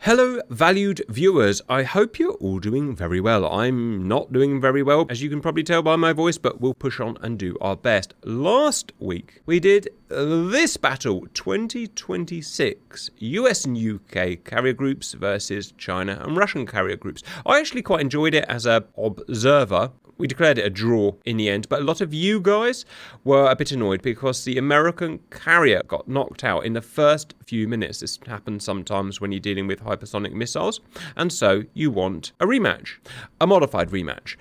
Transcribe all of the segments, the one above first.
Hello, valued viewers. I hope you're all doing very well. I'm not doing very well, as you can probably tell by my voice, but we'll push on and do our best. Last week, we did this battle, 2026, US and UK carrier groups versus China and Russian carrier groups. I actually quite enjoyed it as an observer. We declared it a draw in the end, but a lot of you guys were a bit annoyed because the American carrier got knocked out in the first few minutes. This happens sometimes when you're dealing with hypersonic missiles, and so you want a rematch, a modified rematch.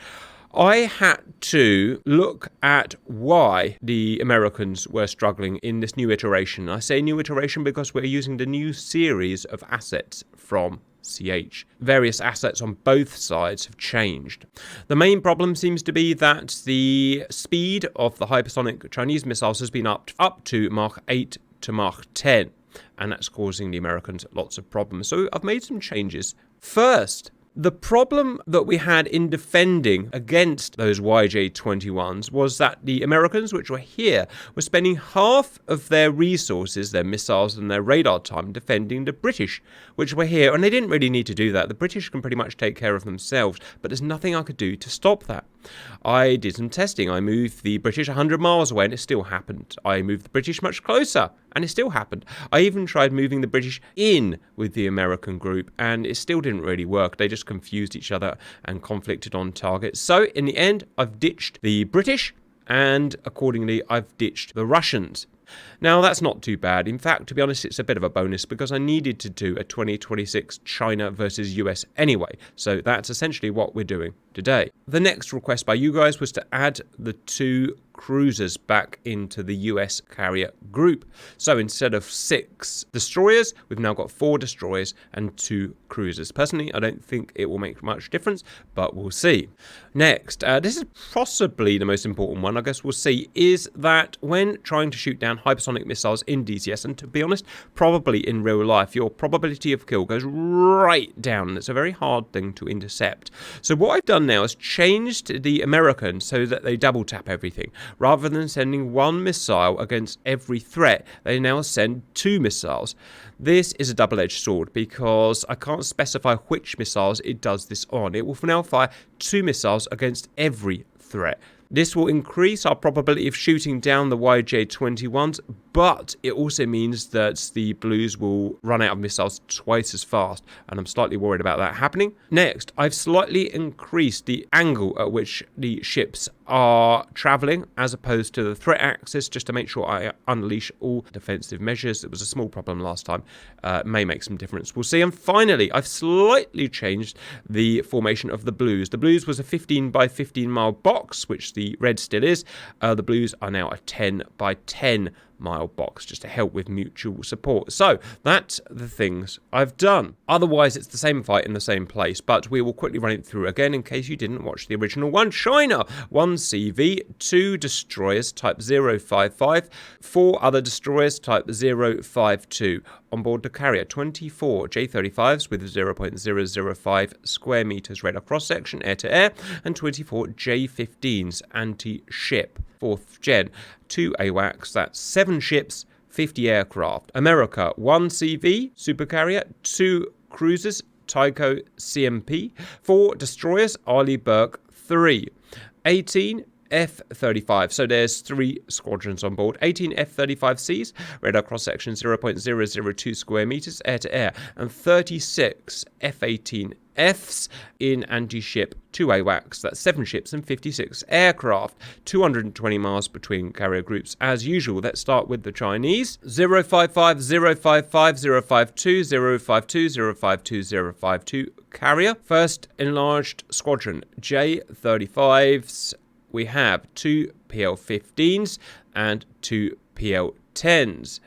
I had to look at why the Americans were struggling in this new iteration. I say new iteration because we're using the new series of assets from CH. Various assets on both sides have changed. The main problem seems to be that the speed of the hypersonic Chinese missiles has been up to Mach 8 to Mach 10, and that's causing the Americans lots of problems. So I've made some changes. First, the problem that we had in defending against those YJ-21s was that the Americans, which were here, were spending half of their resources, their missiles and their radar time, defending the British, which were here. And they didn't really need to do that. The British can pretty much take care of themselves, but there's nothing I could do to stop that. I did some testing. I moved the British 100 miles away and it still happened. I moved the British much closer and it still happened. I even tried moving the British in with the American group and it still didn't really work. They just confused each other and conflicted on targets. So in the end, I've ditched the British and accordingly, I've ditched the Russians. Now, that's not too bad. In fact, to be honest, it's a bit of a bonus because I needed to do a 2026 China versus US anyway. So that's essentially what we're doing today. The next request by you guys was to add the 2 cruisers back into the US carrier group. So instead of 6 destroyers, we've now got 4 destroyers and 2 cruisers. Personally, I don't think it will make much difference, but we'll see. Next, this is possibly the most important one, I guess we'll see, is that when trying to shoot down hypersonic missiles in DCS, and to be honest, probably in real life, your probability of kill goes right down, and it's a very hard thing to intercept. So what I've done now is changed the American so that they double tap everything. Rather than sending 1 missile against every threat, they now send 2 missiles. This is a double-edged sword because I can't specify which missiles it does this on. It will now fire 2 missiles against every threat. This will increase our probability of shooting down the YJ-21s, but it also means that the blues will run out of missiles twice as fast, and I'm slightly worried about that happening. Next, I've slightly increased the angle at which the ships are traveling as opposed to the threat axis, just to make sure I unleash all defensive measures. It was a small problem last time. May make some difference. We'll see. And finally, I've slightly changed the formation of the blues. The blues was a 15 by 15 mile box, which the red still is. The blues are now a 10 by 10 mile box, just to help with mutual support. So that's the things I've done. Otherwise, it's the same fight in the same place, but we will quickly run it through again in case you didn't watch the original one. China, 1 CV, 2 destroyers type 055, 4 other destroyers type 052. On board the carrier, 24 J-35s with 0.005 square meters radar cross-section air-to-air, and 24 J-15s anti-ship, 4th gen, 2 AWACS, that's 7 ships, 50 aircraft. America, 1 CV, supercarrier, 2 cruisers, Tycho CMP, 4 destroyers, Arleigh Burke, 3, 18 F-35, so there's 3 squadrons on board, 18 F-35Cs, radar cross-section 0.002 square meters air-to-air, and 36 F-18Fs in anti-ship, 2 AWACS, that's 7 ships and 56 aircraft, 220 miles between carrier groups as usual. Let's start with the Chinese, 055, 055, 052, 052, 052, 052 carrier. First enlarged squadron, J-35s, we have 2 PL-15s and 2 PL-10s.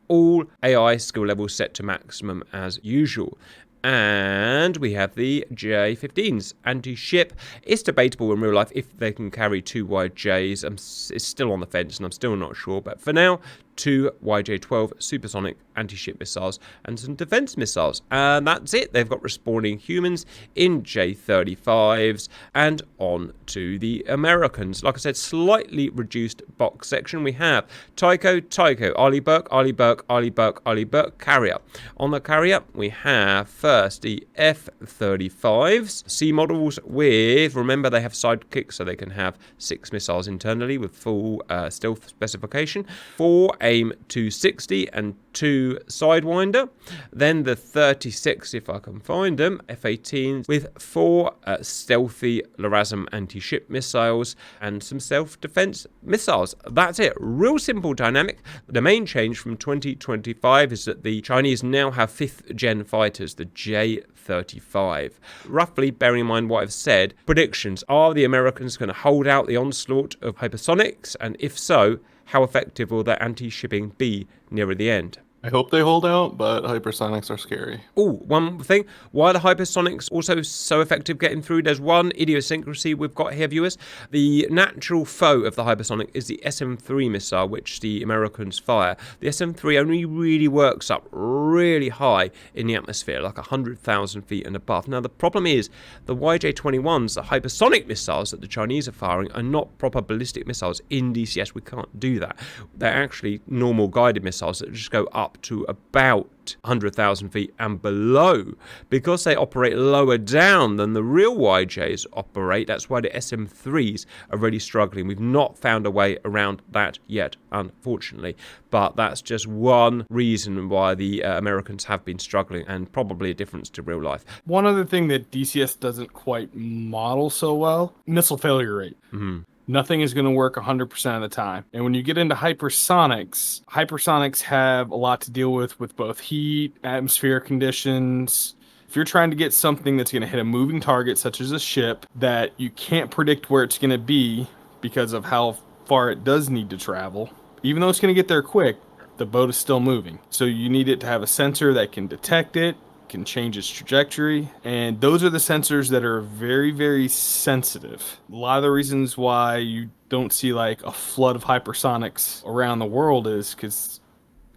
All AI skill levels set to maximum as usual. And we have the J-15s, anti-ship. It's debatable in real life if they can carry 2 YJs. It's still on the fence and I'm still not sure. But for now, 2 YJ-12 supersonic anti-ship missiles, and some defense missiles. And that's it. They've got respawning humans in J-35s, and on to the Americans. Like I said, slightly reduced box section. We have Tycho, Arleigh Burke, Arleigh Burke, Arleigh Burke, Arleigh Burke, carrier. On the carrier, we have first the F-35s, C models with, remember they have sidekicks, so they can have 6 missiles internally with full stealth specification, 4 AIM-260 and 2 Sidewinder. Then the 36, if I can find them, F-18s with 4 stealthy LRASM anti-ship missiles and some self-defense missiles. That's it. Real simple dynamic. The main change from 2025 is that the Chinese now have 5th gen fighters, the J-35. Roughly, bearing in mind what I've said, predictions. Are the Americans going to hold out the onslaught of hypersonics? And if so, how effective will their anti-shipping be nearer the end? I hope they hold out, but hypersonics are scary. Oh, one thing. Why are the hypersonics also so effective getting through? There's one idiosyncrasy we've got here, viewers. The natural foe of the hypersonic is the SM-3 missile, which the Americans fire. The SM-3 only really works up really high in the atmosphere, like 100,000 feet and above. Now, the problem is the YJ-21s, the hypersonic missiles that the Chinese are firing, are not proper ballistic missiles. In DCS, we can't do that. They're actually normal guided missiles that just go up to about 100,000 feet and below. Because they operate lower down than the real YJs operate, that's why the SM-3s are really struggling. We've not found a way around that yet, unfortunately. But that's just one reason why the Americans have been struggling, and probably a difference to real life. One other thing that DCS doesn't quite model so well, missile failure rate. Nothing is going to work 100% of the time. And when you get into hypersonics, hypersonics have a lot to deal with both heat, atmospheric conditions. If you're trying to get something that's going to hit a moving target, such as a ship, that you can't predict where it's going to be because of how far it does need to travel, even though it's going to get there quick, the boat is still moving. So you need it to have a sensor that can detect it, can change its trajectory, and those are the sensors that are very, very sensitive. A lot of the reasons why you don't see like a flood of hypersonics around the world is because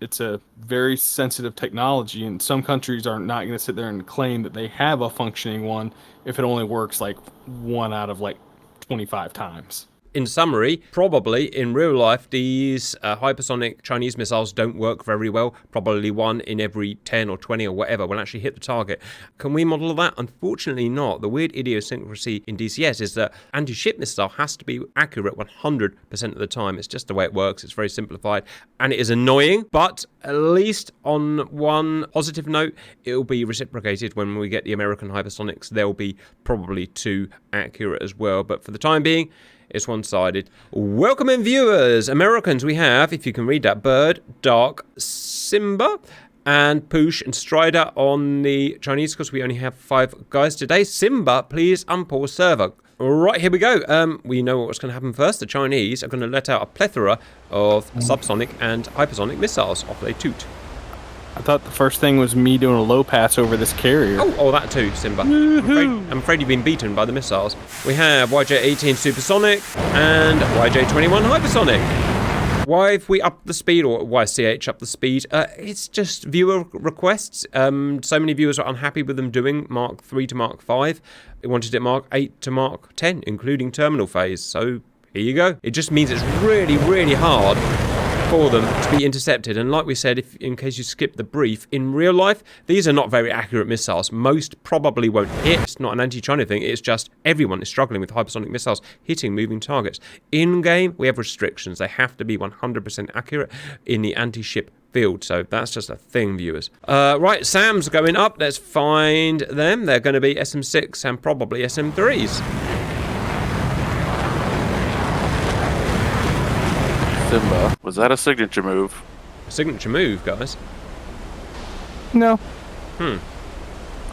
it's a very sensitive technology, and some countries are not going to sit there and claim that they have a functioning one if it only works like 1 out of like 25 times. In summary, probably in real life, these hypersonic Chinese missiles don't work very well. Probably 1 in every 10 or 20 or whatever will actually hit the target. Can we model that? Unfortunately not. The weird idiosyncrasy in DCS is that anti-ship missile has to be accurate 100% of the time. It's just the way it works. It's very simplified, and it is annoying, but at least on one positive note, it will be reciprocated when we get the American hypersonics. They'll be probably too accurate as well, but for the time being, it's one-sided. Welcome in, viewers. Americans, we have, if you can read that, Bird, Dark, Simba, and Poosh and Strider on the Chinese, because we only have 5 guys today. Simba, please unpause server. Right, here we go. We know what's going to happen first. The Chinese are going to let out a plethora of subsonic and hypersonic missiles. Off they toot. I thought the first thing was me doing a low pass over this carrier. Oh, that too, Simba. I'm afraid you've been beaten by the missiles. We have YJ-18 Supersonic and YJ-21 Hypersonic. Why have we upped the speed, or why CH up the speed? It's just viewer requests. So many viewers are unhappy with them doing Mark 3 to Mark 5. They wanted it Mark 8 to Mark 10, including terminal phase. So here you go. It just means it's really, really hard for them to be intercepted. And like we said, in case you skip the brief, in real life, these are not very accurate missiles. Most probably won't hit. It's not an anti-China thing. It's just everyone is struggling with hypersonic missiles hitting moving targets. In-game, we have restrictions. They have to be 100% accurate in the anti-ship field. So that's just a thing, viewers. Right, SAMs going up. Let's find them. They're going to be SM-6 and probably SM-3s. Simba, was that a signature move? Signature move, guys? No.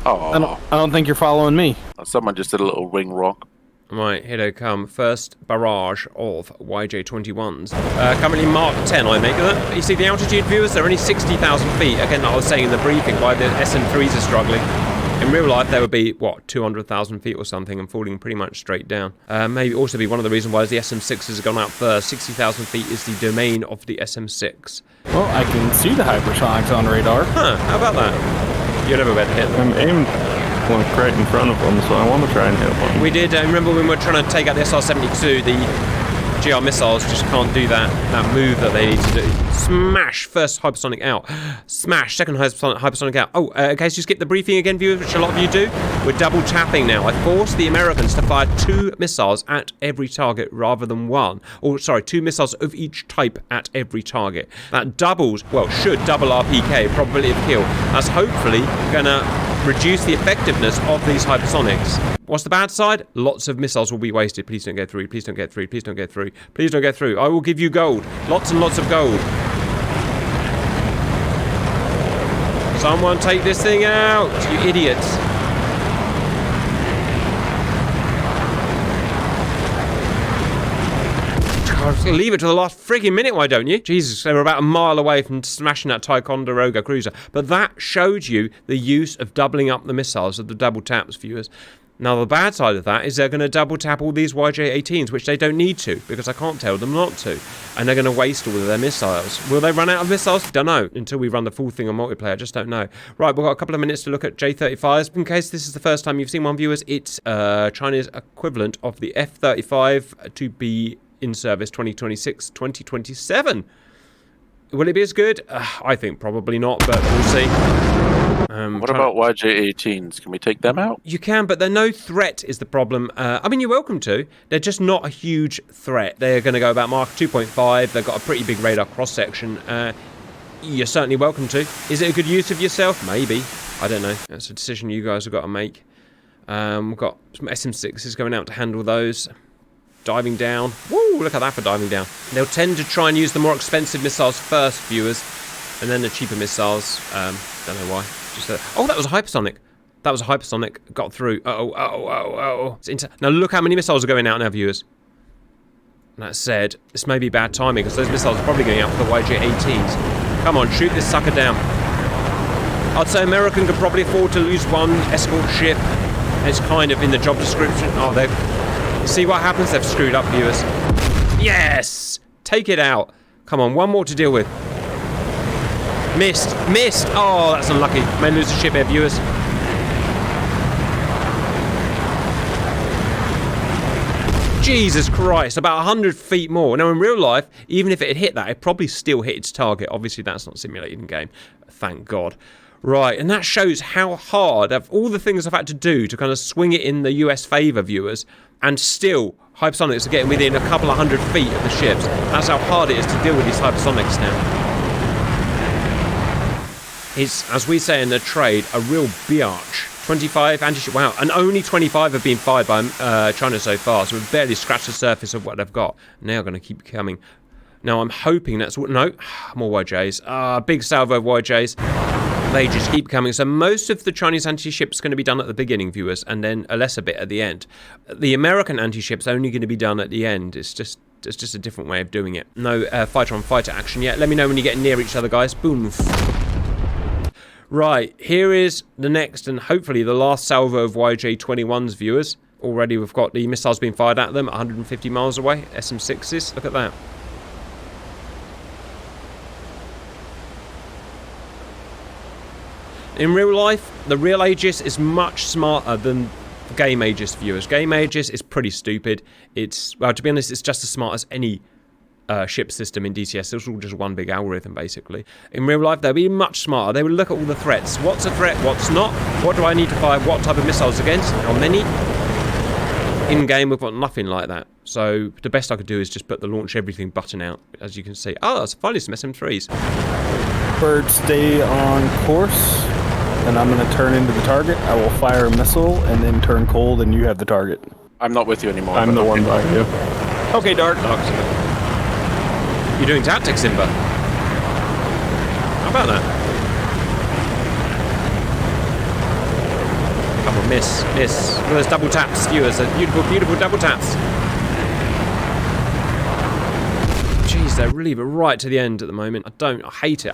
Oh, I don't think you're following me. someone just did a little ring rock. Right, here they come. First barrage of YJ-21s. Currently Mark 10, I make that. You see the altitude, viewers? They're only 60,000 feet. Again, I was saying in the briefing why the SM-3s are struggling. In real life, they would be, what, 200,000 feet or something and falling pretty much straight down. Maybe also be one of the reasons why the SM6s have gone out first. 60,000 feet is the domain of the SM6. Well, I can see the hypersonics on radar. Huh, how about that? You're never better hit them. I'm aimed like right in front of them, so I want to try and hit one. We did, remember when we were trying to take out the SR-72, the GR missiles just can't do that move that they need to do. Smash! First hypersonic out. Smash! Second hypersonic out. Oh, in case you skip the briefing again, viewers, which a lot of you do, we're double tapping now. I forced the Americans to fire 2 missiles at every target rather than 1. Or, sorry, 2 missiles of each type at every target. That doubles, well, should double our PK, probability of kill. That's hopefully gonna reduce the effectiveness of these hypersonics. What's the bad side? Lots of missiles will be wasted. Please don't get through. Please don't get through. Please don't get through. Please don't get through. I will give you gold. Lots and lots of gold. Someone take this thing out, you idiots. Leave it to the last frigging minute, why don't you? Jesus, they were about a mile away from smashing that Ticonderoga cruiser. But that showed you the use of doubling up the missiles of the double taps, viewers. Now, the bad side of that is they're going to double tap all these YJ-18s, which they don't need to, because I can't tell them not to. And they're going to waste all of their missiles. Will they run out of missiles? Don't know. Until we run the full thing on multiplayer, I just don't know. Right, we've got a couple of minutes to look at J-35s. In case this is the first time you've seen one, viewers, it's China's equivalent of the F-35 to be in service 2026, 2027. Will it be as good? I think probably not, but we'll see. What about YJ-18s? Can we take them out? You can, but they're no threat is the problem. I mean, you're welcome to. They're just not a huge threat. They're going to go about Mark 2.5. They've got a pretty big radar cross-section. You're certainly welcome to. Is it a good use of yourself? Maybe. I don't know. That's a decision you guys have got to make. We've got some SM6s going out to handle those. Diving down. Woo, look at that for diving down. They'll tend to try and use the more expensive missiles first, viewers, and then the cheaper missiles. Don't know why. Oh, that was a hypersonic. That was a hypersonic. Got through. Oh. Now look how many missiles are going out now, viewers. That said, this may be bad timing because those missiles are probably going out for the YJ-18s. Come on, shoot this sucker down. I'd say American could probably afford to lose one escort ship. It's kind of in the job description. Oh, they've... See what happens? They've screwed up, viewers. Yes! Take it out. Come on, one more to deal with. Missed. Oh, that's unlucky. May lose the ship here, viewers. Jesus Christ, about 100 feet more. Now, in real life, even if it had hit that, it probably still hit its target. Obviously, that's not simulated in game. Thank God. Right, and that shows how hard, of all the things I've had to do to kind of swing it in the US favour, viewers, and still, hypersonics are getting within a couple of 100 feet of the ships. That's how hard it is to deal with these hypersonics now. It's, as we say in the trade, a real biatch. 25 anti-ship, wow, and only 25 have been fired by China so far, so we've barely scratched the surface of what they've got. Now going to keep coming. Now I'm hoping that's what, no, more YJs. Big salvo of YJs. They just keep coming. So most of the Chinese anti-ship's going to be done at the beginning, viewers, and then a lesser bit at the end. The American anti-ship's only going to be done at the end. It's just a different way of doing it. No fighter-on-fighter action yet. Let me know when you get near each other, guys. Boom. Right, here is the next and hopefully the last salvo of YJ-21's, viewers. Already we've got the missiles being fired at them 150 miles away. SM6s. Look at that. In real life, the real Aegis is much smarter than game Aegis, viewers. Game Aegis is pretty stupid. It's, well, to be honest, it's just as smart as any ship system in DCS. It's all just one big algorithm, basically. In real life, they'll be much smarter. They will look at all the threats. What's a threat? What's not? What do I need to fire what type of missiles against? How many? In-game, we've got nothing like that. So the best I could do is just put the launch everything button out, as you can see. Oh, that's finally some SM3s. Bird, stay on course. And I'm going to turn into the target. I will fire a missile and then turn cold, and you have the target. I'm not with you anymore. I'm the one by you. Okay, Dark. You're doing tactics, Simba. How about that? Come on, miss. Look at those double taps, viewers. Those beautiful double taps. Jeez, they're really right to the end at the moment. I hate it.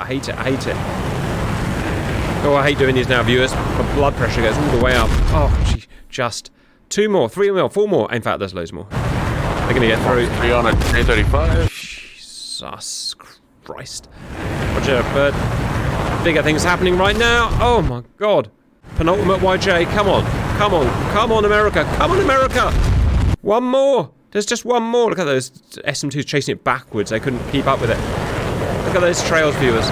Oh, I hate doing these now, viewers. My blood pressure goes all the way up. Oh, gee, just 2 more, 3 more, 4 more. In fact, there's loads more. They're going to get through. 3 on a J-35. Jesus Christ. Roger, bird. Bigger things happening right now. Oh my God. Penultimate YJ. Come on. Come on. Come on, America. Come on, America. One more. There's just one more. Look at those SM2s chasing it backwards. They couldn't keep up with it. Look at those trails, viewers.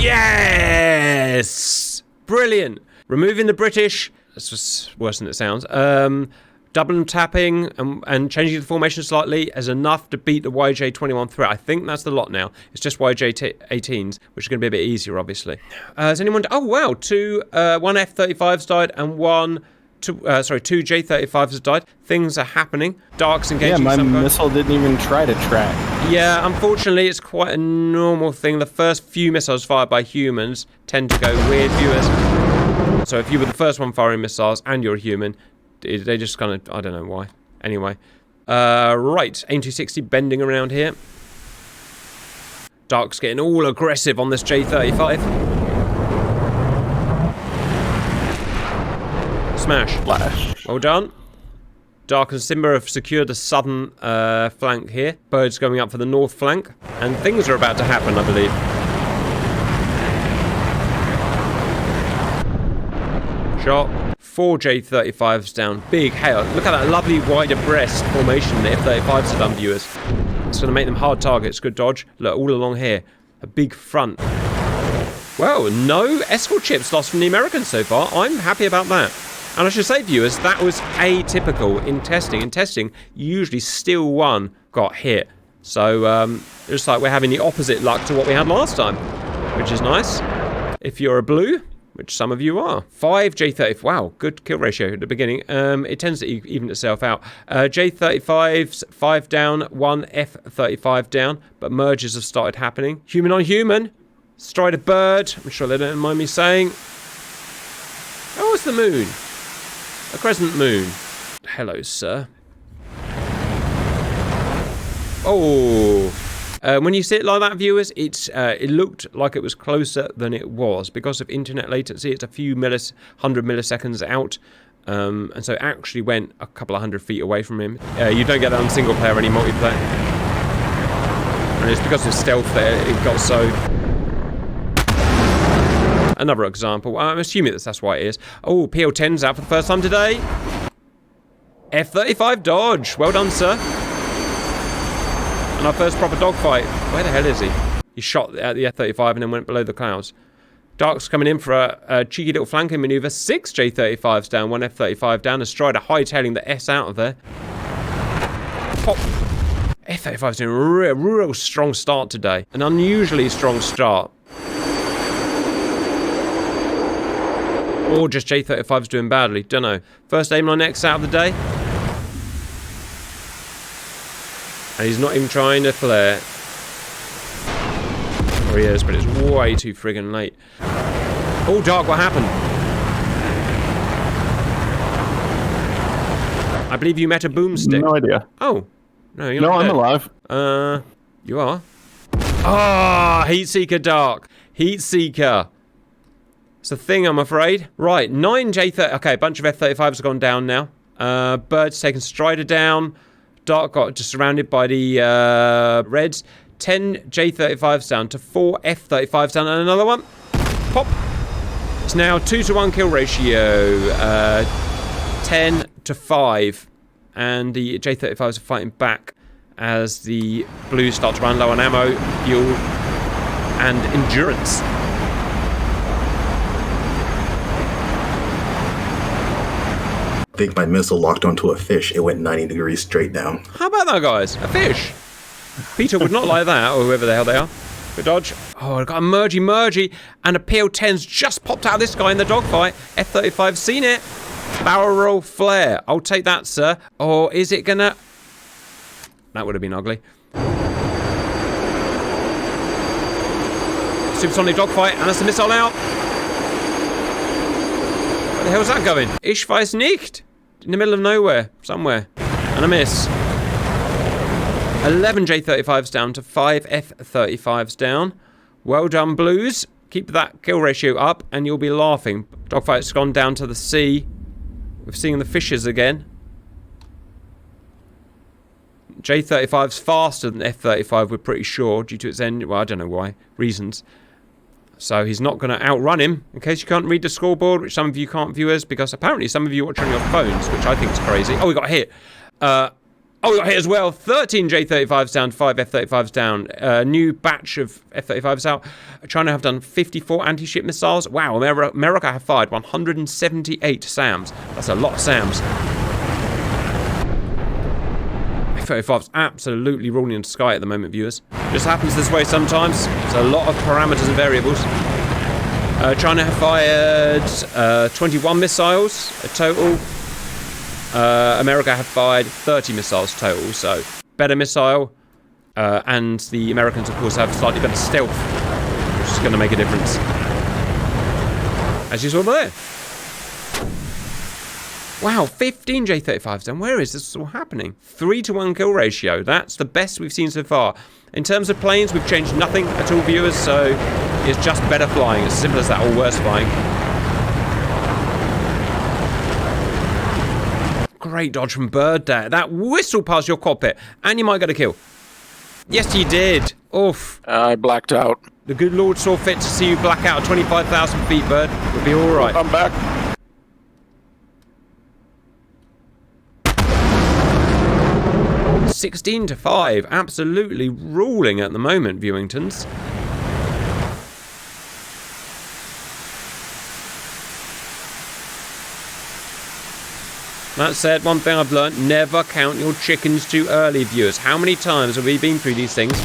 Yes! Brilliant. Removing the British. This was worse than it sounds. Double tapping and changing the formation slightly is enough to beat the YJ-21 threat. I think that's the lot now. It's just YJ-18s, which is going to be a bit easier, obviously. Has anyone... Oh, wow. 1 F-35's died and two J-35s has died. Things are happening. Dark's engaging. Yeah, my missile didn't even try to track. Yeah, unfortunately, it's quite a normal thing. The first few missiles fired by humans tend to go weird, viewers. So if you were the first one firing missiles and you're a human... They just kind of... I don't know why. Anyway. Right. AIM 260 bending around here. Dark's getting all aggressive on this J-35. Smash. Flash. Well done. Dark and Simba have secured the southern flank here. Bird's going up for the north flank. And things are about to happen, I believe. Shot. 4 J-35s down. Big hail. Look at that lovely wider breast formation the F-35s have done, viewers. It's going to make them hard targets. Good dodge. Look, all along here. A big front. Well, no escort ships lost from the Americans so far. I'm happy about that. And I should say, viewers, that was atypical in testing. In testing, usually still one got hit. So, it's like we're having the opposite luck to what we had last time, which is nice. If you're a blue... which some of you are. 5 J-35. Wow, good kill ratio at the beginning. It tends to even itself out. J-35s, 5 down, 1 F-35 down, but mergers have started happening. Human on human. Strider bird. I'm sure they don't mind me saying. Oh, it's the moon. A crescent moon. Hello, sir. Oh... when you see it like that, viewers, it looked like it was closer than it was. Because of internet latency, it's a few 100 milliseconds out. And so it actually went a couple of 100 feet away from him. You don't get that on single player or any multiplayer. And it's because of stealth that it got so... Another example. I'm assuming that's why it is. Oh, PL-10's out for the first time today. F-35 dodge. Well done, sir. And our first proper dogfight. Where the hell is he? He shot at the F-35 and then went below the clouds. Dark's coming in for a cheeky little flanking maneuver. 6 J-35s down, 1 F-35 down. A Strider hightailing the S out of there. Pop. F-35's doing a real strong start today. An unusually strong start. Or just J-35's doing badly. Don't know. First aim line X out of the day. And he's not even trying to flare. Or he is, but it's way too friggin' late. Oh, Dark, what happened? I believe you met a boomstick. No idea. Oh. No, you're no, not I'm dead. alive. You are? Ah, Heatseeker Dark. Heatseeker. It's a thing, I'm afraid. Right, 9 J-30... Okay, a bunch of F-35s have gone down now. Bird's taken Strider down. Dark got just surrounded by the Reds. 10 J-35s down to 4 F-35s down and another one. Pop. It's now 2-to-1 kill ratio. 10 to 5. And the J-35s are fighting back as the Blues start to run low on ammo, fuel, and endurance. I think my missile locked onto a fish. It went 90 degrees straight down. How about that, guys? A fish. Peter would not like that, or whoever the hell they are. Good dodge. Oh, I've got a mergy, and a PL-10's just popped out of this guy in the dogfight. F-35's seen it. Barrel roll flare. I'll take that, sir. Or is it gonna... That would have been ugly. Supersonic dogfight, and that's the missile out. Where the hell's that going? Ich weiß nicht. In the middle of nowhere, somewhere. And a miss. 11 J-35s down to 5 F-35s down. Well done, Blues. Keep that kill ratio up and you'll be laughing. Dogfight's gone down to the sea. We're seeing the fishes again. J-35's faster than F-35, we're pretty sure, due to its engine. Well, I don't know why. Reasons. So he's not going to outrun him, in case you can't read the scoreboard, which some of you can't, viewers, because apparently some of you watch on your phones, which I think is crazy. Oh, we got hit. We got hit as well. 13 J-35s down, 5 F-35s down. New batch of F-35s out. China have done 54 anti-ship missiles. Wow, America have fired 178 SAMs. That's a lot of SAMs. F-35's absolutely ruling the sky at the moment, viewers. Just happens this way sometimes. There's a lot of parameters and variables. China have fired 21 missiles total. America have fired 30 missiles total, so better missile. And the Americans, of course, have slightly better stealth, which is going to make a difference. As you saw there. Wow, 15 J-35s down. Where is this all happening? 3-to-1 kill ratio. That's the best we've seen so far. In terms of planes, we've changed nothing at all, viewers, so it's just better flying. It's as simple as that, or worse flying. Great dodge from Bird there. That whistled past your cockpit, and you might get a kill. Yes, you did. Oof. I blacked out. The good Lord saw fit to see you black out at 25,000 feet, Bird. We'll be all right. I'm back. 16-5, absolutely ruling at the moment, Viewingtons. That said, one thing I've learned, never count your chickens too early, viewers. How many times have we been through these things?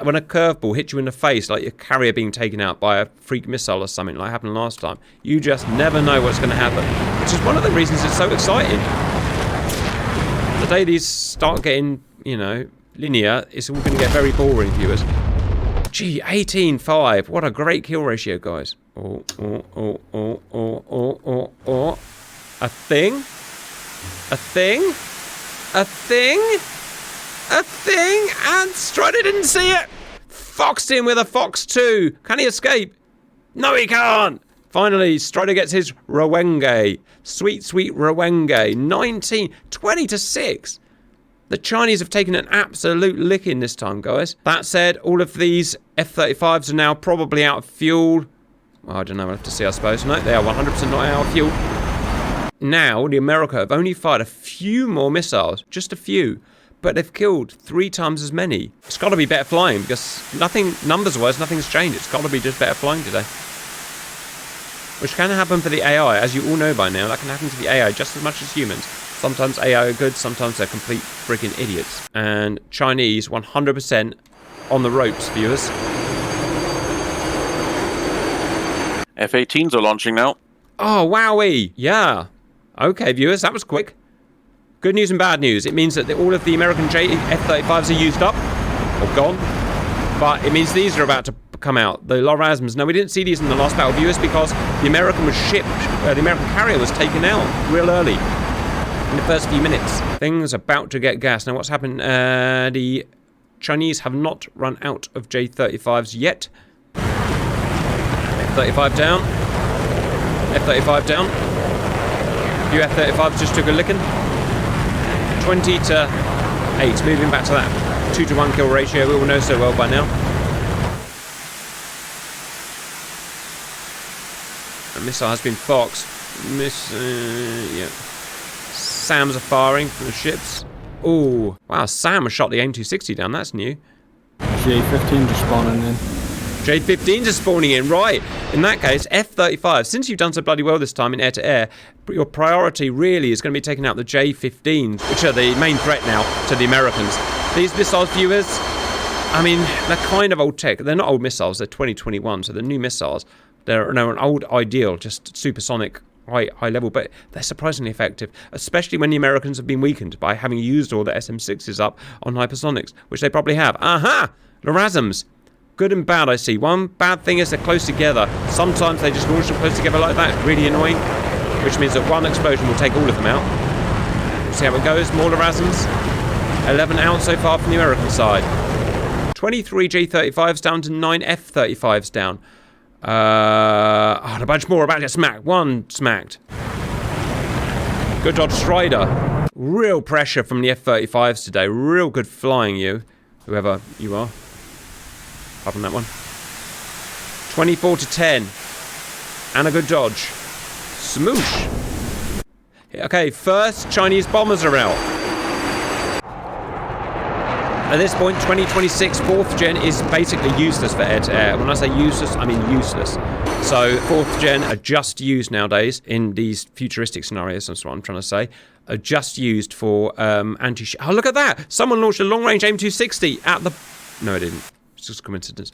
When a curveball hits you in the face, like your carrier being taken out by a freak missile or something like happened last time, you just never know what's going to happen. Which is one of the reasons it's so exciting. The day these start getting, you know, linear, it's all going to get very boring, viewers. Gee, 18-5. What a great kill ratio, guys. A thing? A thing? A thing? A thing? And Strider didn't see it! Foxed in with a Fox 2. Can he escape? No, he can't! Finally, Strider gets his Rowenge. Sweet, sweet Rowenge. 20-6. The Chinese have taken an absolute licking this time, guys. That said, all of these F-35s are now probably out of fuel. Well, I don't know, we'll have to see, I suppose. No, they are 100% not out of fuel. Now, the America have only fired a few more missiles. Just a few. But they've killed 3 times as many. It's got to be better flying, because nothing, numbers-wise, nothing's changed. It's got to be just better flying today. Which can happen for the AI, as you all know by now. That can happen to the AI just as much as humans. Sometimes AI are good, sometimes they're complete freaking idiots. And Chinese, 100% on the ropes, viewers. F-18s are launching now. Oh, wowie! Yeah. Okay, viewers, that was quick. Good news and bad news. It means that all of the American F-35s are used up, or gone. But it means these are about to come out. The LRASMs. Now, we didn't see these in the last battle, viewers, because the American was shipped. The American carrier was taken out real early in the first few minutes. Things about to get gas. Now, what's happened? The Chinese have not run out of J-35s yet. F-35 down. F-35 down. Few F-35s just took a licking. 20-8. Moving back to that 2-to-1 kill ratio we all know so well by now. A missile has been foxed. Yeah. SAMs are firing from the ships. Oh, wow, SAM shot the AIM-260 down. That's new. J-15 just spawning in. J-15s are spawning in, right. In that case, F-35, since you've done so bloody well this time in air-to-air, your priority really is going to be taking out the J-15s, which are the main threat now to the Americans. These missiles, viewers, I mean, they're kind of old tech. They're not old missiles, they're 2021, so they're new missiles. They're an old ideal, just supersonic, high level, but they're surprisingly effective, especially when the Americans have been weakened by having used all the SM-6s up on hypersonics, which they probably have. Aha! LRASMs. Good and bad, I see. One bad thing is they're close together. Sometimes they just launch them close together like that. It's really annoying, which means that one explosion will take all of them out. We'll see how it goes. More LRASMs. 11 out so far from the American side. 23 J-35s down to 9 F-35s down. A bunch more about to get smacked. One smacked. Good dodge, Strider. Real pressure from the F-35s today. Real good flying, you. Whoever you are. Apart from that one. 24 to 10. And a good dodge. Smoosh. Okay, first Chinese bombers are out. At this point, 2026 4th gen is basically useless for air-to-air. When I say useless, I mean useless. So 4th gen are just used nowadays in these futuristic scenarios, that's what I'm trying to say, are just used for anti-ship. Oh, look at that! Someone launched a long-range AIM-260 at the... No, it didn't. It's just a coincidence.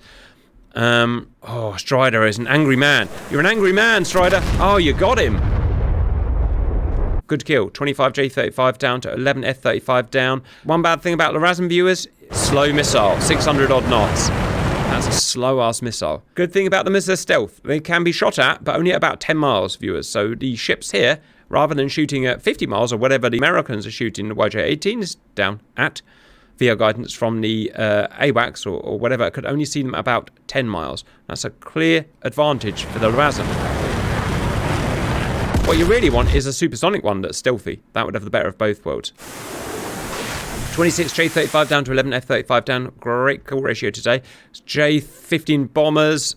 Strider is an angry man. You're an angry man, Strider. Oh, you got him. Good kill. 25 J-35 down to 11 F-35 down. One bad thing about LRASM viewers, slow missile, 600 odd knots. That's a slow-ass missile. Good thing about them is they're stealth. They can be shot at, but only at about 10 miles, viewers. So the ships here, rather than shooting at 50 miles or whatever the Americans are shooting, the YJ-18 is down at, via guidance from the AWACS or whatever, could only see them about 10 miles. That's a clear advantage for the LRASM. What you really want is a supersonic one that's stealthy. That would have the better of both worlds. 26 J-35 down to 11 F-35 down. Great kill ratio today. J-15 bombers.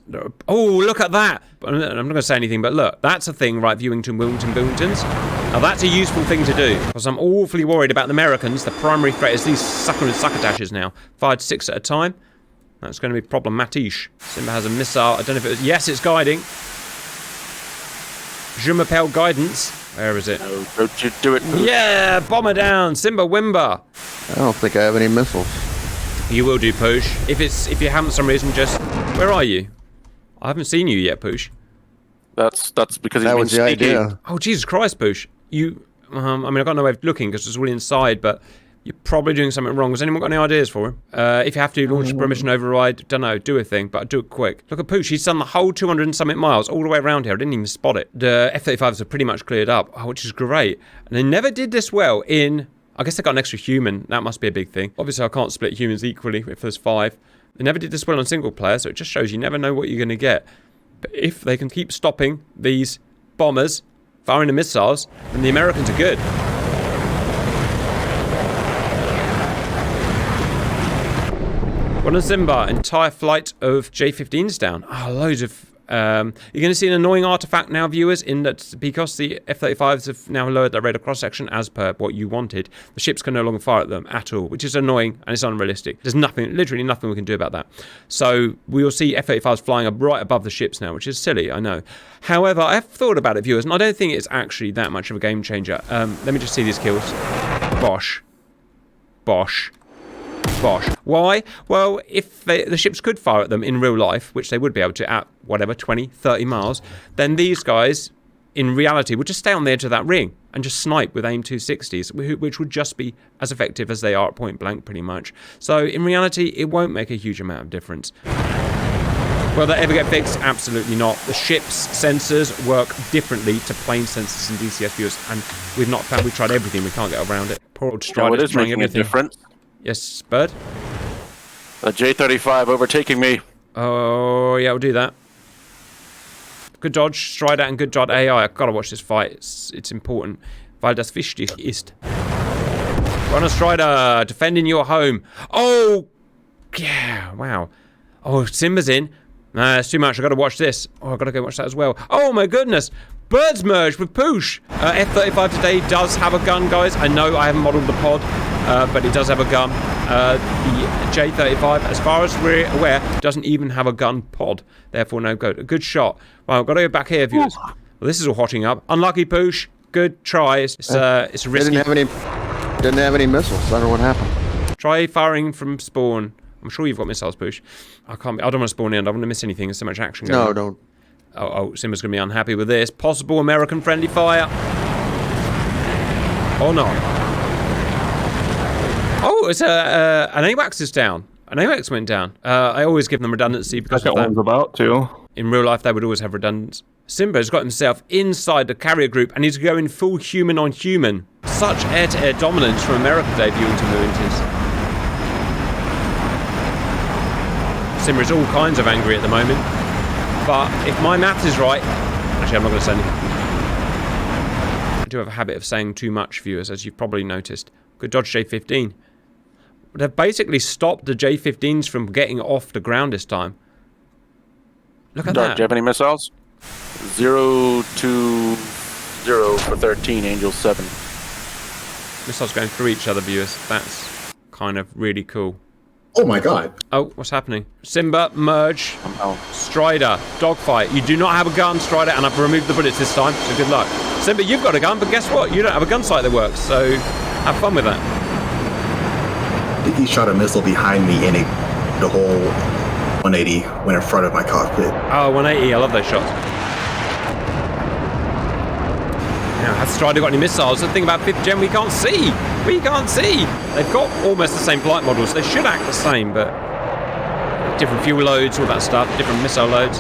Oh, look at that. I'm not going to say anything, but look. That's a thing, right, Viewington, Wilmingtons. Now, that's a useful thing to do. Because I'm awfully worried about the Americans. The primary threat is these sucker and succotashers now. Fired 6 at a time. That's going to be problematic. Simba has a missile. I don't know if it was... Yes, it's guiding. Je m'appelle guidance. Where is it? No, don't you do it. Yeah, bomber down. Simba Wimba. I don't think I have any missiles. You will do, Poosh. If you haven't for some reason, just... Where are you? I haven't seen you yet, Poosh. That's because That he's was been the speaking. idea. Oh, Jesus Christ, Poosh. You... I mean, I've got no way of looking because it's all inside, but you're probably doing something wrong. Has anyone got any ideas for him? If you have to launch a permission override, don't know, do a thing, but do it quick. Look at Poosh. He's done the whole 200 and something miles all the way around here. I didn't even spot it. The F-35s are pretty much cleared up, which is great. And they never did this well in... I guess they got an extra human. That must be a big thing. Obviously, I can't split humans equally if there's 5. They never did this well on single player, so it just shows you never know what you're going to get. But if they can keep stopping these bombers firing the missiles, then the Americans are good. One on Simba, entire flight of J-15s down. Loads of... you're going to see an annoying artifact now, viewers, in that because the F-35s have now lowered their radar cross-section as per what you wanted, the ships can no longer fire at them at all, which is annoying and it's unrealistic. There's nothing, literally nothing we can do about that. So we will see F-35s flying right above the ships now, which is silly, I know. However, I've thought about it, viewers, and I don't think it's actually that much of a game changer. Let me just see these kills. Bosh. Bosh. Bosh. Why? Well, if the ships could fire at them in real life, which they would be able to at whatever, 20, 30 miles, then these guys, in reality, would just stay on the edge of that ring and just snipe with AIM-260s, which would just be as effective as they are at point blank, pretty much. So, in reality, it won't make a huge amount of difference. Will that ever get fixed? Absolutely not. The ship's sensors work differently to plane sensors and DCS viewers, and we've not found, we've tried everything, we can't get around it. Poor old Strider. It is making a difference. Yes, Bird? A J-35 overtaking me. Oh, yeah, we'll do that. Good dodge, Strider, and good dodge AI. I've got to watch this fight. It's important. Weil das wichtig ist. Run a Strider, defending your home. Oh, yeah, wow. Oh, Simba's in. Nah, that's too much. I've got to watch this. Oh, I've got to go watch that as well. Oh, my goodness. Birds merged with Poosh. F-35 today does have a gun, guys. I know I haven't modelled the pod, but it does have a gun. The J-35, as far as we're aware, doesn't even have a gun pod. Therefore, no go. A good shot. Well, I've got to go back here, viewers. Well, this is all hotting up. Unlucky, Poosh. Good try. It's risky. Didn't have any missiles. I don't know what happened. Try firing from spawn. I'm sure you've got missiles, Poosh. I don't want to spawn in. I don't want to miss anything. There's so much action going on. No, don't. Oh, Simba's going to be unhappy with this. Possible American-friendly fire. Oh, no. Oh, it's an AWACS is down. An AWACS went down. I always give them redundancy because of that. One's about to. In real life, they would always have redundance. Simba's got himself inside the carrier group and he's going full human on human. Such air-to-air dominance from America debuting to Moonties. Simmer is all kinds of angry at the moment. But if my maths is right... Actually, I'm not going to say anything. I do have a habit of saying too much, viewers, as you've probably noticed. Good dodge, J-15. They've basically stopped the J-15s from getting off the ground this time. Look at that. Do you have any missiles? 020 for 13, Angel 7. Missiles going through each other, viewers. That's kind of really cool. Oh my god. Oh, what's happening? Simba, merge. Strider, dogfight. You do not have a gun, Strider, and I've removed the bullets this time, so good luck. Simba, you've got a gun, but guess what? You don't have a gun sight that works, so have fun with that. I think he shot a missile behind me and the whole 180 went in front of my cockpit. Oh, 180, I love those shots. Now, has Strider got any missiles? The thing about 5th gen, we can't see. We can't see. They've got almost the same flight models. They should act the same, but different fuel loads, all that stuff, different missile loads.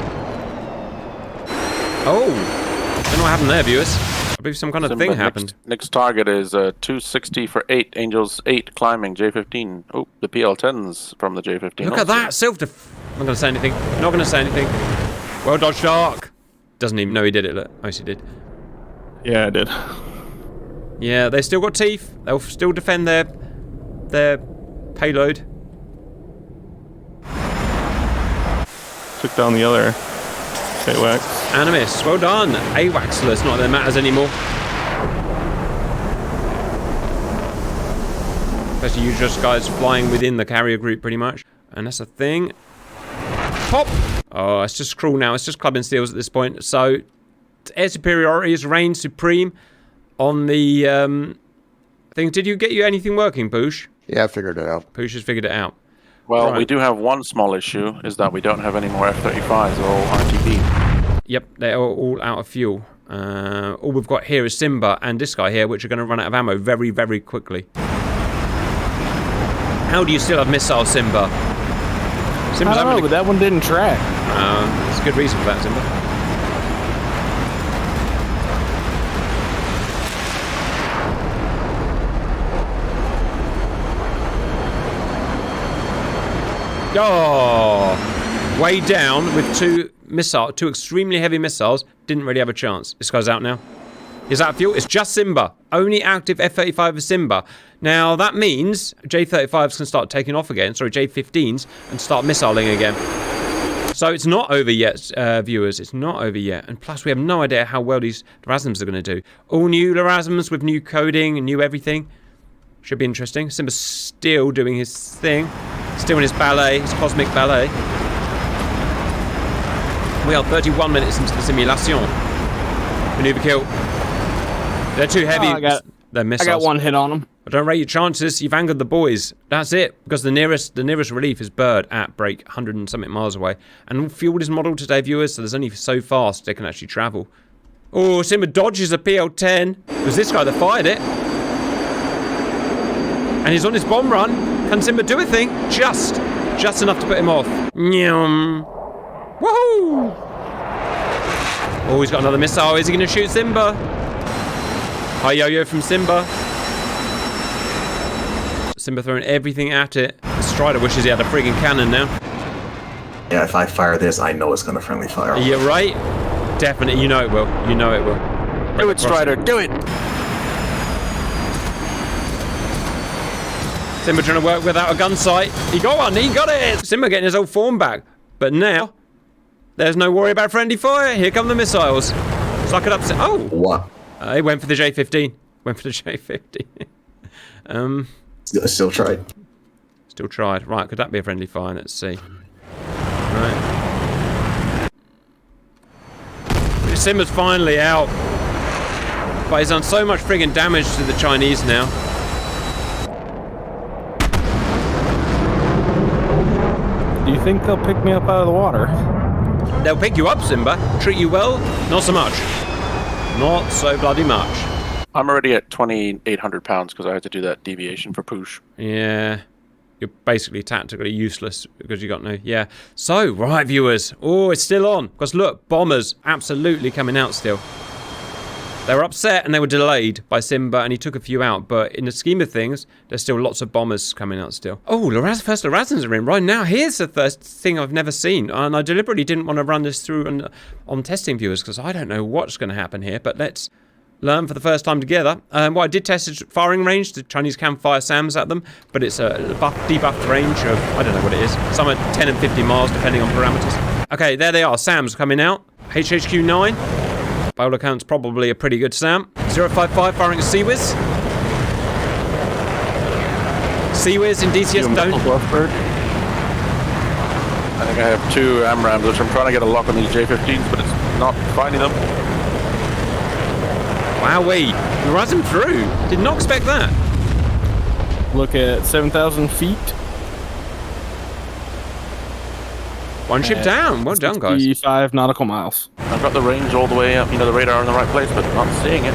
Oh, don't know what happened there, viewers. I believe some kind of thing happened. Next target is 260 for 8, Angels 8 climbing, J-15. Oh, the PL-10s from the J-15. Look at that, self-def... I'm not going to say anything. Not going to say anything. Well dodged, Shark. Doesn't even know he did it, look. Oh, yes, he did. Yeah, I did. Yeah, they still got teeth. They'll still defend their payload. Took down the other AWACS. And a miss. Well done. AWACS-less, not that it matters anymore. Especially you just guys flying within the carrier group pretty much. And that's a thing. Pop! Oh, it's just cruel now. It's just club and steals at this point. So, air superiority is reign supreme on the thing. Did you get anything working, Poosh? Yeah, I figured it out. Poosh has figured it out. Well, right. We do have one small issue, is that we don't have any more F-35s. They're all RTB. Yep, they're all out of fuel. All we've got here is Simba and this guy here, which are going to run out of ammo very, very quickly. How do you still have missile, Simba? Simba's I don't know, but that one didn't track. There's a good reason for that, Simba. Oh, way down with two extremely heavy missiles. Didn't really have a chance. This guy's out now. He's out of fuel. It's just Simba. Only active F-35 is Simba. Now, that means J-35s can start taking off again. Sorry, J-15s, and start missiling again. So it's not over yet, viewers. It's not over yet. And plus, we have no idea how well these LRASMs are going to do. All new LRASMs with new coding and new everything. Should be interesting. Simba's still doing his thing. Still in his ballet, his cosmic ballet. We are 31 minutes into the simulation. Maneuver kill. They're too heavy. They're missiles. I got one hit on them. I don't rate your chances. You've angered the boys. That's it. Because the nearest relief is Bird at break 100 and something miles away. And fuel is modelled today, viewers, so there's only so fast they can actually travel. Oh, Simba dodges a PL-10. It was this guy that fired it. And he's on his bomb run. Can Simba do a thing? Just enough to put him off. Nyum. Woohoo! Oh, he's got another missile. Is he going to shoot Simba? High yo-yo from Simba. Simba throwing everything at it. Strider wishes he had a friggin' cannon now. Yeah, if I fire this, I know it's going to friendly fire. Yeah, right? Definitely. You know it will. You know it will. Do it, Strider. Do it! Simba trying to work without a gun sight. He got one. He got it. Simba getting his old form back. But now, there's no worry about friendly fire. Here come the missiles. Suck it up. Oh. What? He went for the J-15. Went for the J-15. Still tried. Still tried. Right, could that be a friendly fire? Let's see. Right. Simba's finally out. But he's done so much friggin' damage to the Chinese now. Do you think they'll pick me up out of the water? They'll pick you up, Simba. Treat you well? Not so much. Not so bloody much. I'm already at 2,800 pounds because I had to do that deviation for push. Yeah. You're basically tactically useless because you got no... Yeah. So, right, viewers. Oh, it's still on. Because look, bombers absolutely coming out still. They were upset and they were delayed by Simba, and he took a few out. But in the scheme of things, there's still lots of bombers coming out still. Oh, first LRASMs are in right now. Here's the first thing I've never seen. And I deliberately didn't want to run this through on testing viewers because I don't know what's going to happen here. But let's learn for the first time together. What I did test is firing range. The Chinese can fire SAMs at them, but it's a debuffed range of, I don't know what it is, somewhere 10 and 50 miles depending on parameters. Okay, there they are. SAMs coming out. HHQ 9. By all accounts, probably a pretty good SAM. 055 firing a CWIS. CWIS in DCS don't. I think I have 2 AMRAMs, which I'm trying to get a lock on these J-15s, but it's not finding them. Wowee. LRASM through. Did not expect that. Look at 7,000 feet. One ship down. Well done, guys. 55 nautical miles. I've got the range all the way up, the radar in the right place, but not seeing it.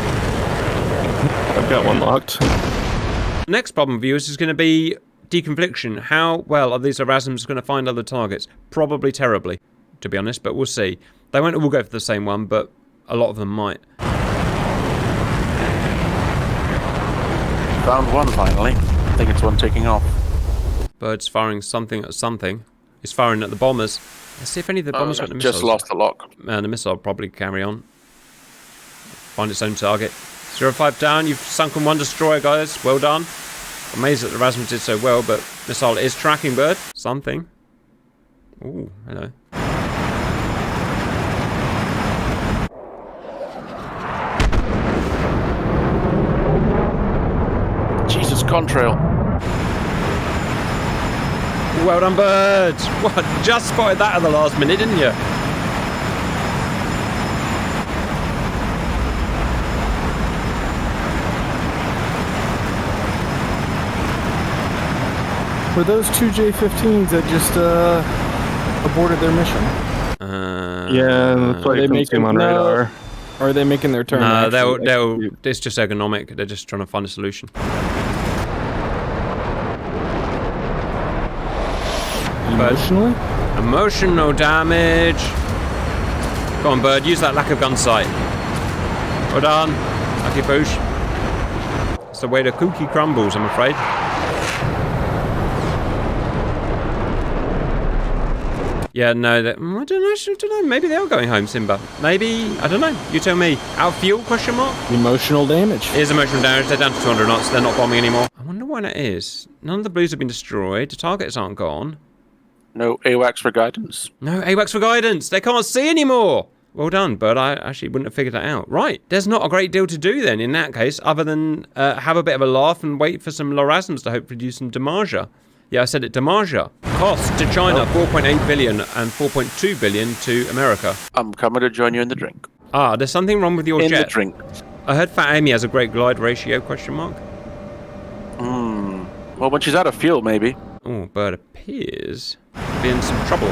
I've got one locked. Next problem, viewers, is going to be deconfliction. How well are these LRASMs going to find other targets? Probably terribly, to be honest, but we'll see. They won't all go for the same one, but a lot of them might. Found one finally. I think it's one taking off. Bird's firing something at something. He's firing at the bombers. Let's see if any of the bombers got the missiles. Just lost the lock. And the missile will probably carry on. Find its own target. 05 down. You've sunken one destroyer, guys. Well done. Amazed that the LRASM did so well, but missile is tracking Bird. Something. Ooh, hello. Jesus, contrail. Well done, Bird. What? Just spotted that at the last minute, didn't you? Were those 2 J-15s that just aborted their mission? Yeah, that's why they couldn't see 'em on radar. Or are they making their turn? No, they'll. It's just ergonomic. They're just trying to find a solution. Emotionally? Emotional damage. Go on, Bird. Use that lack of gun sight. Well done. Lucky push. It's the way the cookie crumbles, I'm afraid. Yeah, no, I don't know. Maybe they are going home, Simba. Maybe, I don't know. You tell me. Out of fuel, question mark? Emotional damage. It is emotional damage. They're down to 200 knots. They're not bombing anymore. I wonder why that is. None of the blues have been destroyed. The targets aren't gone. No AWACS for guidance. No AWACS for guidance. They can't see anymore. Well done, but I actually wouldn't have figured that out. Right, there's not a great deal to do then in that case, other than have a bit of a laugh and wait for some LRASMs to hopefully do some damage. Yeah, I said it, damage. Cost to China, 4.8 billion and 4.2 billion to America. I'm coming to join you in the drink. Ah, there's something wrong with your In jet. the drink. I heard Fat Amy has a great glide ratio, question mark. Well, when she's out of fuel, maybe. Oh, Bird appears to be in some trouble.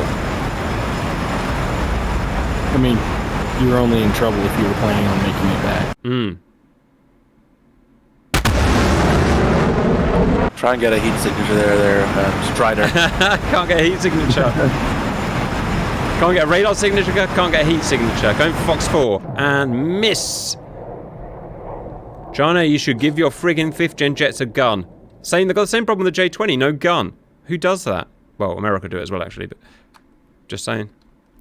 I mean, you were only in trouble if you were planning on making it back. Try and get a heat signature there, Strider. Can't get a heat signature. Can't get a radar signature, can't get a heat signature. Going for Fox 4 and miss. China, you should give your friggin' 5th gen jets a gun. Saying they've got the same problem with the J-20, no gun. Who does that? Well, America do it as well, actually, but just saying.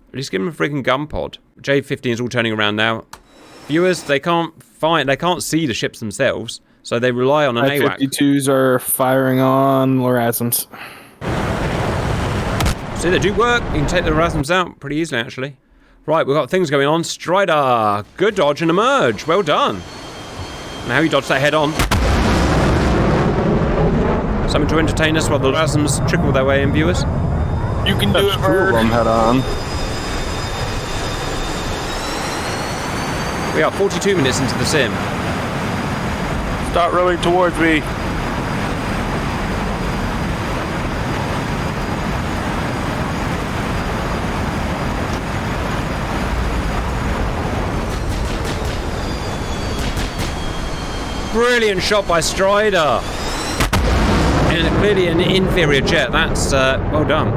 At least give them a friggin' gun pod. J-15 is all turning around now. Viewers, they can't see the ships themselves, so they rely on an AWAC. I-52s are firing on LRASMs. See, they do work. You can take the LRASMs out pretty easily, actually. Right, we've got things going on. Strider, good dodge and emerge. Well done. Now you dodge that head on. Something to entertain us while the LRASMs trickle their way in, viewers. You can do it, Two of them head on. We are 42 minutes into the sim. Start rowing towards me. Brilliant shot by Strider. And clearly an inferior jet. That's well done.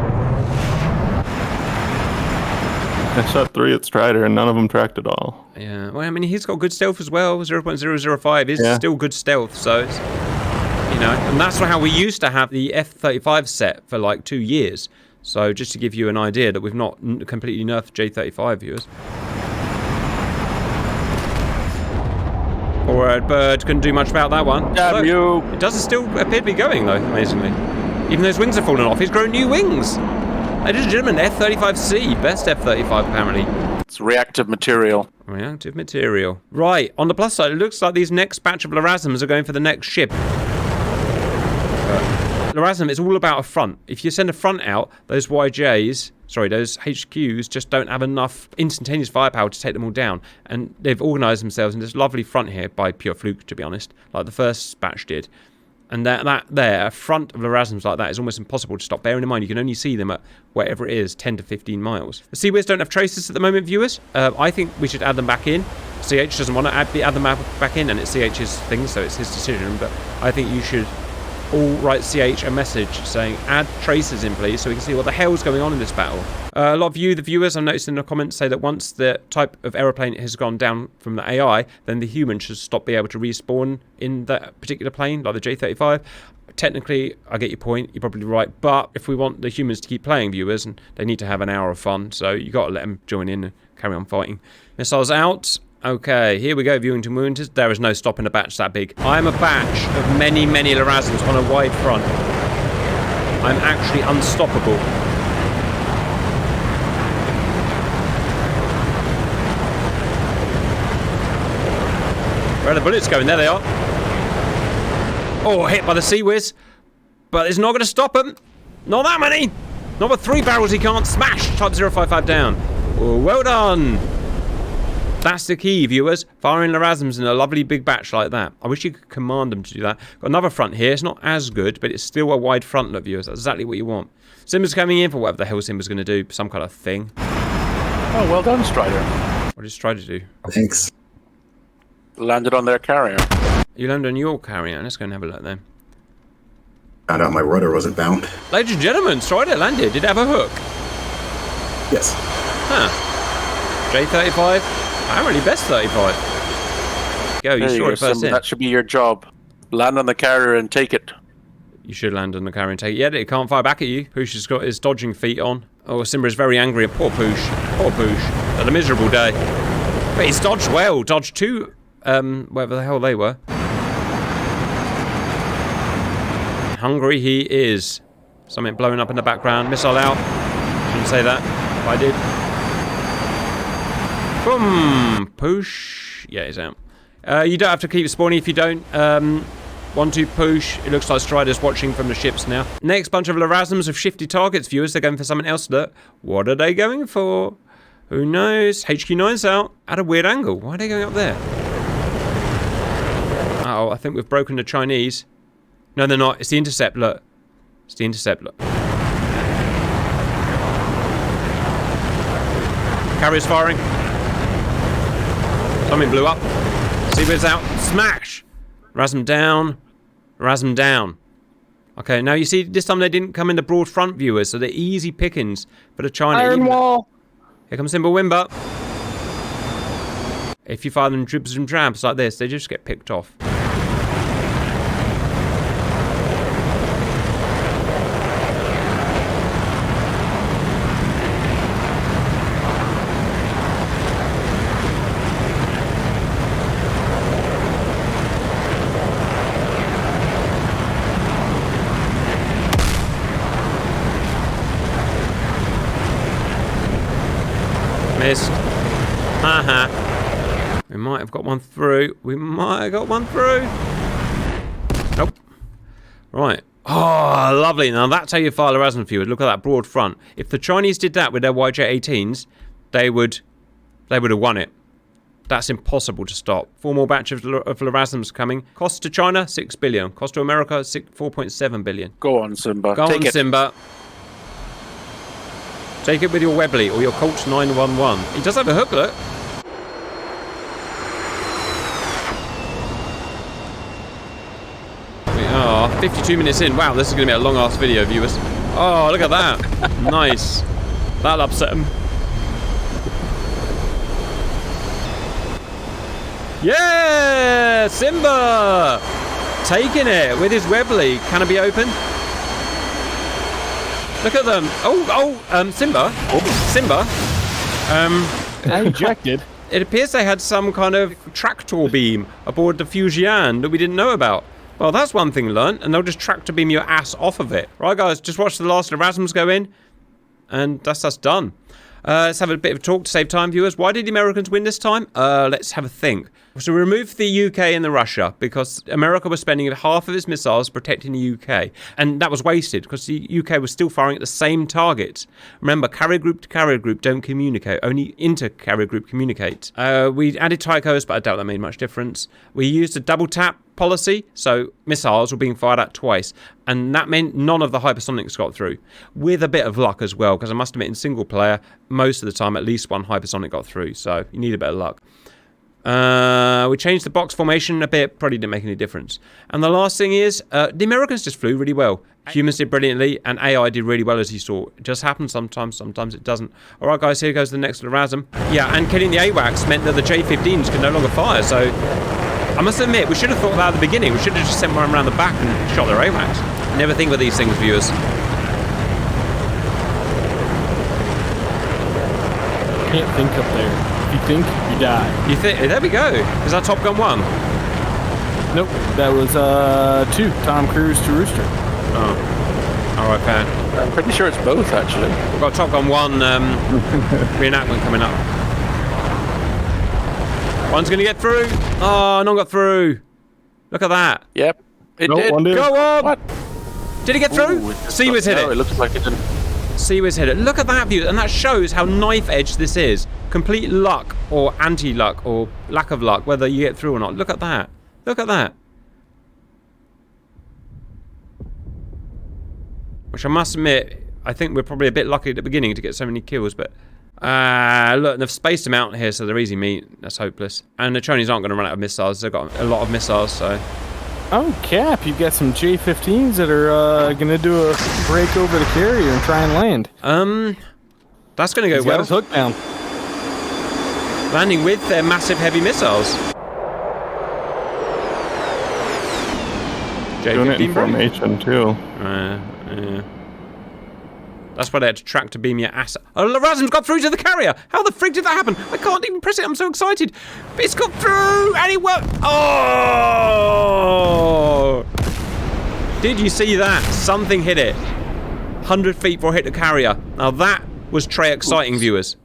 I shot 3 at Strider and none of them tracked at all. Yeah, well, I mean, he's got good stealth as well. 0.005 is still good stealth, so it's, you know, and that's how we used to have the F-35 set for like 2 years. So just to give you an idea that we've not completely nerfed J-35 viewers. Alright, bird couldn't do much about that one. Damn you! It does still appear to be going though, amazingly. Even those wings have fallen off, he's grown new wings. Ladies and gentlemen, F-35C, best F-35 apparently. It's reactive material. Reactive material. Right, on the plus side, it looks like these next batch of LRASMs are going for the next ship. LRASM is all about a front. If you send a front out, those YJs, sorry, those HQs just don't have enough instantaneous firepower to take them all down. And they've organised themselves in this lovely front here by pure fluke, to be honest, like the first batch did. And a front of LRASMs like that is almost impossible to stop. Bearing in mind, you can only see them at whatever it is, 10 to 15 miles. The Seaways don't have tracers at the moment, viewers. I think we should add them back in. CH doesn't want to add them back in, and it's CH's thing, so it's his decision. But I think you should all write CH a message saying add tracers in, please, so we can see what the hell's going on in this battle. A lot of you, the viewers, I've noticed in the comments, say that once the type of aeroplane has gone down from the AI, then the human should stop being able to respawn in that particular plane, like the J-35. Technically, I get your point, you're probably right, but if we want the humans to keep playing, viewers, and they need to have an hour of fun, so you got to let them join in and carry on fighting. Missiles out. Okay, here we go, viewing to wounded. There is no stopping a batch that big. I am a batch of many, many LRASMs on a wide front. I'm actually unstoppable. Where are the bullets going? There they are. Oh, hit by the Sea Whiz. But it's not going to stop him. Not that many. Not with 3 barrels he can't smash. Type 055 down. Oh, well done. That's the key, viewers. Firing LRASMs in a lovely big batch like that. I wish you could command them to do that. Got another front here. It's not as good, but it's still a wide front, look, viewers. That's exactly what you want. Simba's coming in for whatever the hell Simba's going to do. Some kind of thing. Oh, well done, Strider. What did Strider do? Thanks. Landed on their carrier. You landed on your carrier. Let's go and have a look then. Found out my rudder wasn't bound. Ladies and gentlemen, Strider landed. Did it have a hook? Yes. Huh. J-35. Apparently best 35. Go, you saw it first in. That should be your job. Land on the carrier and take it. You should land on the carrier and take it. Yeah, it can't fire back at you. Poosh has got his dodging feet on. Oh, Simba is very angry at poor Poosh. Poor Poosh. Had a miserable day. But he's dodged well. Dodged 2, whatever the hell they were. Hungry he is. Something blowing up in the background. Missile out. Shouldn't say that, but I did. Boom! Push. Yeah, he's out. You don't have to keep spawning if you don't want to push. It looks like Strider's watching from the ships now. Next bunch of LRASMs have shifty targets, viewers. They're going for something else. Look. What are they going for? Who knows? HQ9's out at a weird angle. Why are they going up there? Uh-oh, I think we've broken the Chinese. No, they're not. It's the intercept, look. It's the intercept, look. Carrier's firing. Something blew up. Seabirds out. Smash! LRASM down. LRASM down. Okay, now you see, this time they didn't come in the broad front, viewers, so they're easy pickings for the China. Iron wall. Here comes Simba Wimba. If you fire them dribs and drabs like this, they just get picked off. Missed. Haha. We might have got one through. We might have got one through. Nope. Right. Oh, lovely. Now that's how you fire LRASM viewers. Look at that broad front. If the Chinese did that with their YJ-18s, they would have won it. That's impossible to stop. 4 more batches of LRASMs coming. Cost to China, 6 billion. Cost to America, 4.7 billion. Go on, Simba. Go Take on, it. Simba. Take it with your Webley or your Colt 911. He does have a hook, look. We are 52 minutes in. Wow, this is going to be a long-ass video, viewers. Oh, look at that. Nice. That'll upset him. Yeah! Simba! Taking it with his Webley. Can it be open? Look at them. Simba. Simba. I ejected. It appears they had some kind of tractor beam aboard the Fujian that we didn't know about. Well, that's one thing learned, and they'll just tractor beam your ass off of it. Right, guys, just watch the last LRASMs go in, and that's us done. Let's have a bit of a talk to save time, viewers. Why did the Americans win this time? Let's have a think. So we removed the UK and the Russia because America was spending half of its missiles protecting the UK. And that was wasted because the UK was still firing at the same targets. Remember, carrier group to carrier group don't communicate. Only inter-carrier group communicate. We added Tychos, but I doubt that made much difference. We used a double tap policy, so missiles were being fired at twice, and that meant none of the hypersonics got through, with a bit of luck as well, because I must admit in single player most of the time at least one hypersonic got through, so you need a bit of luck. We changed the box formation a bit, probably didn't make any difference. And the last thing is, the Americans just flew really well. Humans did brilliantly, and AI did really well, as you saw. It just happens sometimes it doesn't. Alright guys, here goes the next LRASM. Yeah, and killing the AWACS meant that the J-15s could no longer fire, so I must admit, we should have thought that at the beginning. We should have just sent one around the back and shot their AWACS. Never think of these things, viewers. Can't think up there. If you think, you die. You think? There we go. Is that Top Gun 1? Nope, that was 2. Tom Cruise to Rooster. Oh. Alright, fair. I'm pretty sure it's both, actually. We've got Top Gun 1 reenactment coming up. One's going to get through. Oh, none got through. Look at that. Yep, it did. One did. Go on. What? Did it get through? Seaways hit No, it. it looks like it didn't. Seaways hit it. Look at that view. And that shows how knife edge this is. Complete luck or anti-luck or lack of luck, whether you get through or not. Look at that. Look at that. Which I must admit, I think we're probably a bit lucky at the beginning to get so many kills, but look, they've spaced them out here, so they're easy meat. That's hopeless. And the Chinese aren't going to run out of missiles. They've got a lot of missiles, so. Oh, Cap, you've got some J-15s that are going to do a break over the carrier and try and land. That's going to go He's got well. his hook down. Landing with their massive heavy missiles. Doing it in J-15 formation too. yeah. That's why they had to tractor beam your ass. Oh, LRASM's got through to the carrier. How the frig did that happen? I can't even press it. I'm so excited. But it's got through and it worked. Oh! Did you see that? Something hit it. 100 feet before it hit the carrier. Now that was Trey exciting, viewers.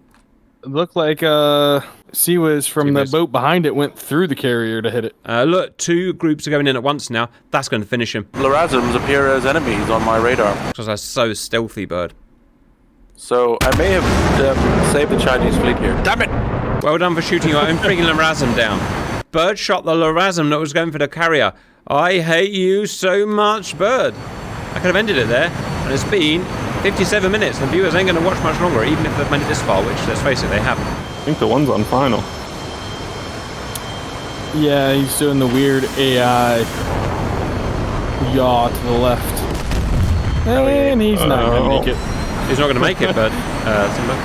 It looked like Seaways from the boat behind it went through the carrier to hit it. Look, 2 groups are going in at once now. That's going to finish him. LRASMs appear as enemies on my radar. Because they're so stealthy, bird. So I may have saved the Chinese fleet here. Damn it! Well done for shooting your own friggin' LRASM down. Bird shot the LRASM that was going for the carrier. I hate you so much, Bird. I could have ended it there. And it's been 57 minutes. The viewers ain't going to watch much longer, even if they've made it this far, which, let's face it, they haven't. I think the one's on final. Yeah, he's doing the weird AI yaw to the left. And he's not going to make it. He's not going to make it, Bird. Simba.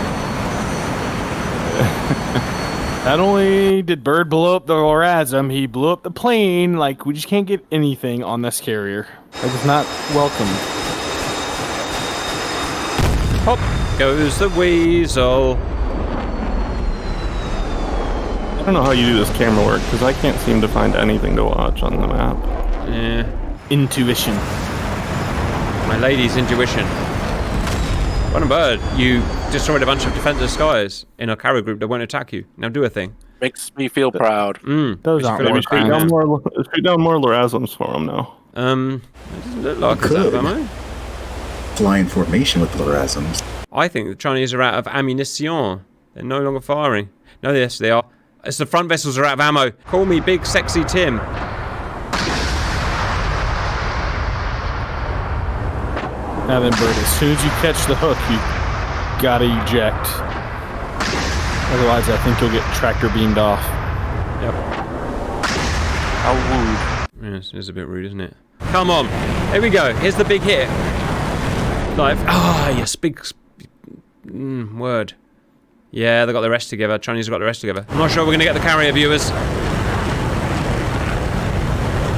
Not only did Bird blow up the LRASM, he blew up the plane. Like, we just can't get anything on this carrier. It was not welcome. Hop goes the weasel. I don't know how you do this camera work, because I can't seem to find anything to watch on the map. Yeah. Intuition. My lady's intuition. What a bird. You destroyed a bunch of defensive skies in a carrier group that won't attack you. Now do a thing. Makes me feel proud. Those aren't Maybe working. shoot down more LRASMs for them now. It doesn't look like it's out of ammo. Fly in formation with the LRASMs. I think the Chinese are out of ammunition. They're no longer firing. No, yes, they are. It's the front vessels are out of ammo. Call me Big Sexy Tim. Now then, Bird, as soon as you catch the hook, you gotta eject. Otherwise, I think you'll get tractor beamed off. Yep. How rude. Yes, it's a bit rude, isn't it? Come on. Here we go. Here's the big hit. Live. Ah, yes, big word. Yeah, they got the rest together. Chinese have got the rest together. I'm not sure we're going to get the carrier, viewers.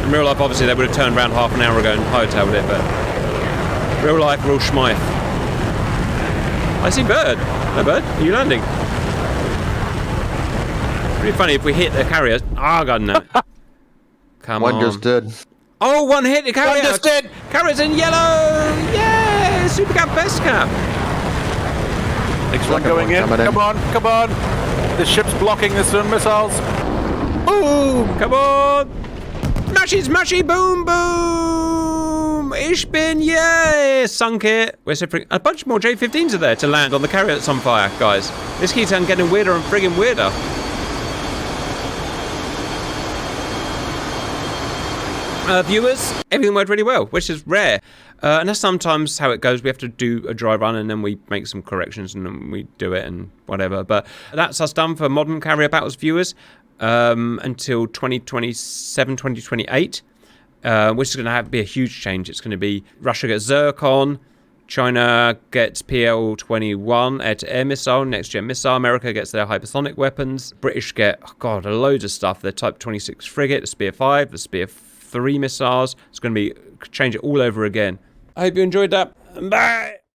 In real life, obviously, they would have turned around half an hour ago and hightailed it, but real life, real schmite. I see bird. Hello, bird. Are you landing? Pretty funny if we hit the carrier. Oh, God, no. Come on. One just did. Oh, one hit the carrier. One just did. Carrier's in yellow. Yeah, super cap, best cap. Next one Second going one in. coming in. Come on. The ship's blocking the swim missiles. Boom! Come on! Smashy, boom, boom! Ich bin, yeah! Sunk it. We're suffering. A bunch more J-15s are there to land on the carrier that's on fire, guys. This keeps on getting weirder and friggin' weirder. Viewers, everything worked really well, which is rare. And that's sometimes how it goes. We have to do a dry run and then we make some corrections and then we do it and whatever. But that's us done for Modern Carrier Battles, viewers, until 2027, 2028, which is going to be a huge change. It's going to be Russia gets Zircon, China gets PL-21 air-to-air missile, next-gen missile. America gets their hypersonic weapons. British get, oh God, loads of stuff. Their Type 26 frigate, the Spear 5, the Spear 3 missiles. It's going to be change it all over again. I hope you enjoyed that. Bye!